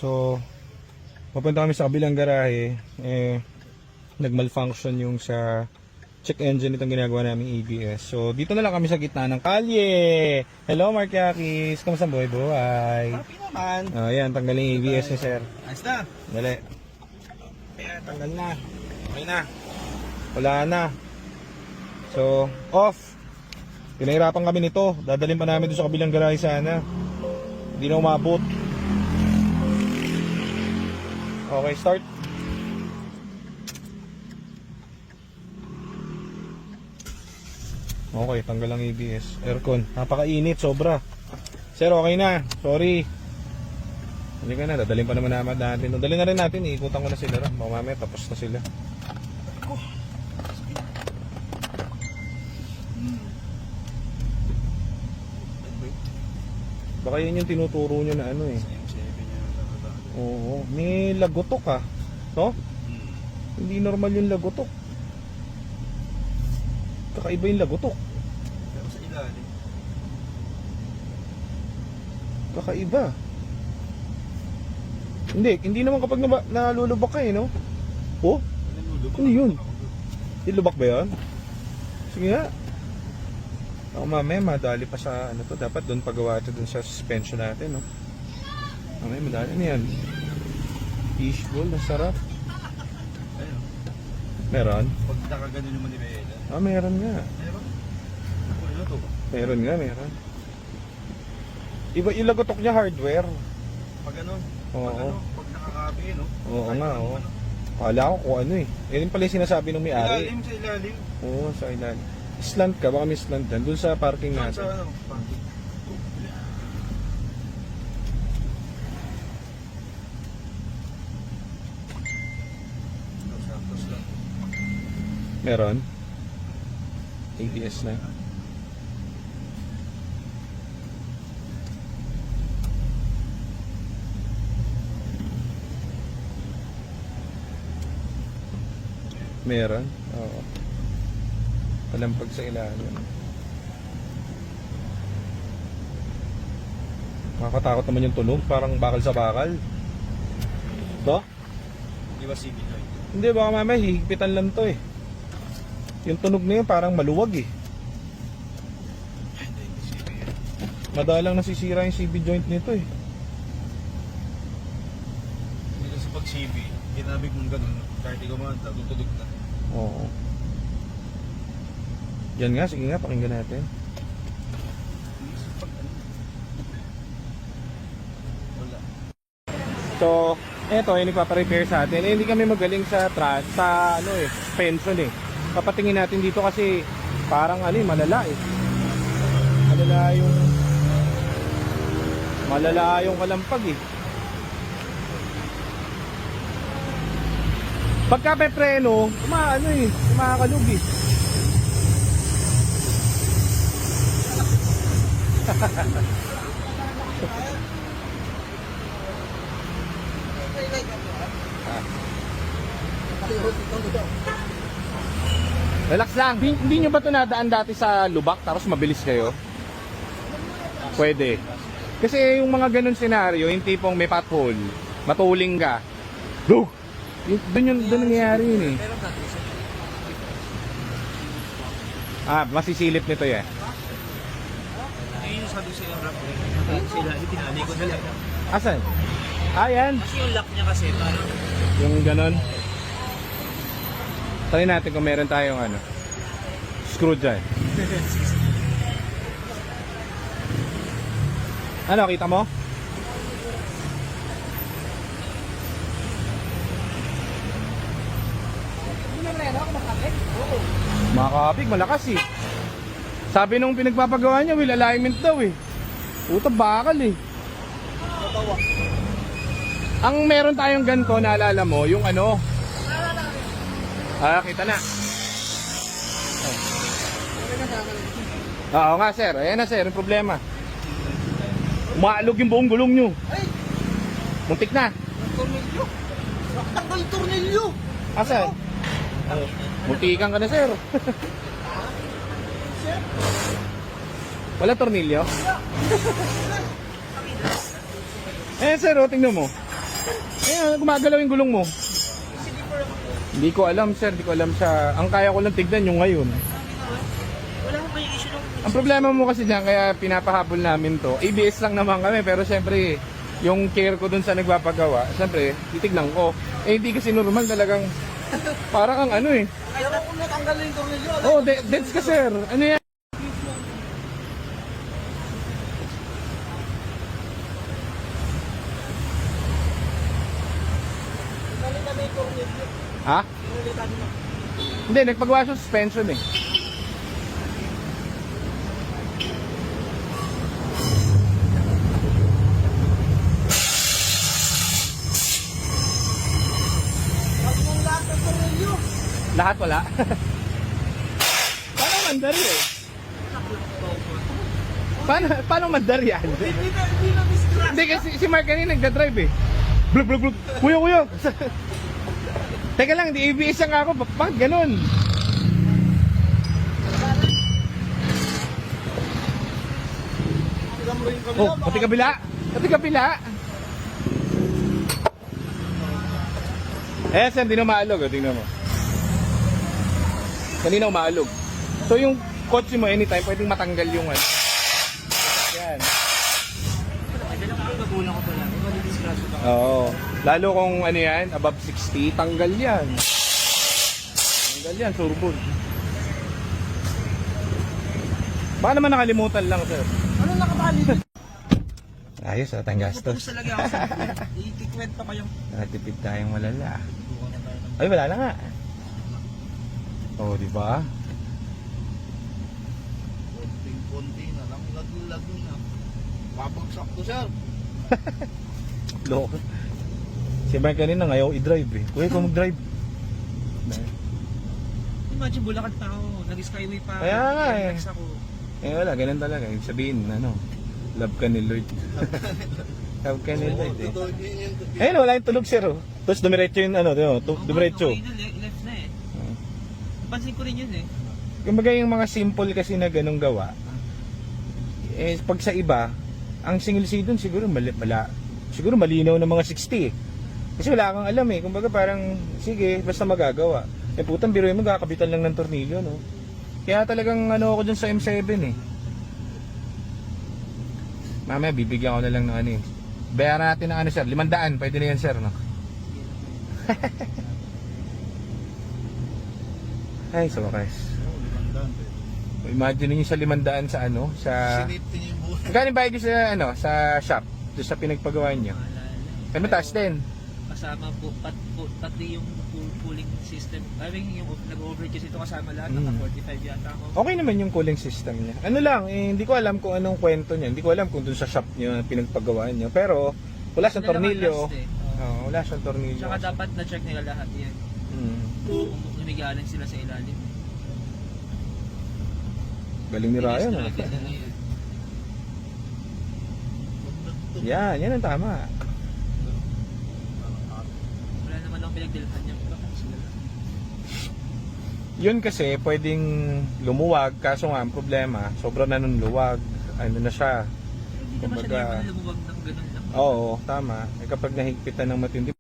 So, papunta kami sa kabilang garahe. Nag-malfunction yung sa check engine itong ginagawa namin ABS. So, dito na lang kami sa gitna ng kalye. Hello, Mark Yakis. Kamusta buhay? Happy naman. Ayan, tanggalin yung ABS ni sir. Ayos na. Dali. Ayan, tanggal na. Okay na. Wala na. So, off. Pinahirapan kami nito. Dadalhin pa namin doon sa kabilang garahe sana. Hindi na umabot. Okay, start. Okay, tanggal ang ABS. Aircon. Napakainit, sobra. Sir, okay na. Sorry. Hindi ka na, dadalhin pa naman natin. Dadalhin na rin natin, iikutan ko na sila. Mamaya tapos na sila. Baka yun yung tinuturo nyo na ano eh. Oo, may lagotok ha. No? Hindi normal yung lagotok. Kakaiba yung lagotok. Pero sa ilalim. Kakaiba. Hindi naman kapag nalulubak ka eh, no? Oh? Ano yun? Nilubak ba yun? Sige nga. Ako mamaya madali pa sa ano to. Dapat doon pagawa ito doon sa suspension natin, no? Mamaya madali. Ano yan? Fishbowl, masarap. Ayun. Meron? Pag nakaganon yung manibela. Meron nga. Meron? Ano to ba? Meron nga, meron. Iba yung lagotok niya hardware. Pag ano? Oo. Pag ano? Pag nakakabi, no? Oo nga, oo. Kala ko kung ano eh. Yan pala yung sinasabi ng may-ari. Ilalim sa ilalim. Oo, sa ilalim. Slant ka, baka may slant dyan. Doon sa parking Sa natin. ano? Parking. Tapos lang. Meron. ABS na. Meron. Oo. Palampag sa ilalim. Nakakatakot naman yung tunog. Parang bakal sa bakal. To? Di ba CB joint? Hindi, baka mamaya hihigpitan lang to eh. Yung tunog na yun parang maluwag eh. Hindi, CB yun. Madalang nasisira yung CB joint nito eh. Hindi kasi pag CB, ginamig mong ganun, kahit ikaw mga tutulog na. Oo. Yan nga, sige nga, pakinggan natin. Pag ano? Wala. So, eto, yung nagpaparepair sa atin. Hindi kami magaling sa ano eh, suspension eh. Papatingin natin dito kasi parang ano eh, malala eh. Malala yung kalampag eh. Pagka pepreno, kumakalog eh. Relax lang. Hindi nyo ba ito nadaan dati sa lubak tapos mabilis kayo? Pwede. Kasi yung mga ganun senaryo, yung tipong may pothole, matuling ka. Look! Doon nangyayari yun eh. Masisilip nito eh. Ayun yung sabi sa yung rap eh. Sila, itinali ko nila. Asan? Yan. Kasi yung lock niya kasi parang Yung ganon. Try natin kung meron tayong screw dyan. Ano, kita mo? Makakapig, malakas eh. Sabi nung pinagpapagawa niya, will alignment daw eh. Puta, bakal eh. Ang meron tayong ganito, naalala mo, yung ano. Kita na. Oo nga sir, ayan na sir, yung problema. Umaalog yung buong gulong nyo. Muntik na. tornilyo. Nakatanggal yung tornilyo. Asan? Muntikan ka na sir. Wala tornilyo? Eh sir, tingnan mo. Eh, gumagalaw yung gulong mo. Hindi ko alam, sir. Hindi ko alam siya. Ang kaya ko lang tignan yung ngayon. Wala ko kayong issue nung... Ang problema mo kasi dyan, kaya pinapahabol namin to. ABS lang naman kami, pero syempre, yung care ko dun sa nagpapagawa, syempre, titignan ko. Eh, hindi kasi normal talagang, parang ang ano eh. Pero kung natanggal na yung tornilyo, Oh, deads ka, sir. Ano yan? nalitan na yung tornilyo. Ha? Nalitan mo. Hindi, nagpagawa siya suspension eh. Pag mong lahat ng tornilyo. Lahat wala. Paano mandar eh? Paano mandar yan? Hindi na miscrash. Hindi kasi si Mark kanina nagdadrive eh. Blug blug blug. Kuya. Teka lang, di ABS nga ako. Bakit ganun? Tignan mo rin yung Oh, pati kabila. Pati kabila. Eh, sir, di na maalog. Oh, tingnan mo. Kanina umaalog. So, yung kotse mo anytime, pwedeng matanggal yung ano. Yan. Magulang ko pala. Hindi discrash ko. Oo. Lalo kung ano yan, above 60, tanggal yan. Tanggal yan, surbol. Baka naman nakalimutan lang, sir. Ano nakapali? Ayos, at ang gastos. Tapos talaga ako sa ikikwento pa kayong... Nakatipid tayong malala. Ay, wala na nga. Oo, di ba? Konting-konti na lang. Lag-lag na. Babagsak to, sir. Loko. Si Mike kanina ngayon i-drive eh. Kuya, kung mag-drive. Imagine, Bulacan pa ako. Nag-skyway pa. Kaya nga eh. Relax ako. Eh wala, ganun talaga. Ibig sabihin, ano, love ka ni Lord. Love ka ni Lord eh. Ayun, wala yung tulog, sir. Oh. Tapos dumiretso yung ano, dumiretso. Okay na, left na eh. Pansin ko rin yun eh. Kumbaga yung mga simple kasi na ganung gawa, eh pag sa iba, ang single seat dun siguro siguro malinaw ng mga 60 eh. Kasi wala kang alam eh. Kumbaga parang, sige, basta magagawa. Eh putang biruin mo, kakabitan lang ng tornilyo, no? Kaya talagang ano ako dun sa M7 eh. Mamaya bibigyan ko na lang ng ano eh. Bayaran natin ng ano, sir, 500, pwede na yan, sir, no? Ay, sa wakas. Imagine niyo sa 500 sa ano, sa... Magkano ba yung sa ano, sa shop, doon sa pinagpagawa niyo? Ay, mataas din. Kasama po, pati yung cooling system. I mean, yung nag-overage kasi ito kasama lahat. Naka 45 yata ako. Okay naman yung cooling system niya. Ano lang, eh, hindi ko alam kung anong kwento niya. Hindi ko alam kung doon sa shop niyo pinagpagawaan niyo. Pero, wala siyang tornilyo. Wala siyang tornilyo. Tsaka dapat na-check nila lahat yan. Kung umigaling sila sa ilalim. Galing ni Ryan, ah. Yan ang tama. Wala naman akong pinagdilhan niya. Yun kasi pwedeng lumuwag, kaso nga ang problema, sobrang na nung luwag, ano na siya. Hindi naman siya Kumbaga, naman lumuwag ng ganun lang. oo, tama. Eh, kapag nahigpitan ng matindi,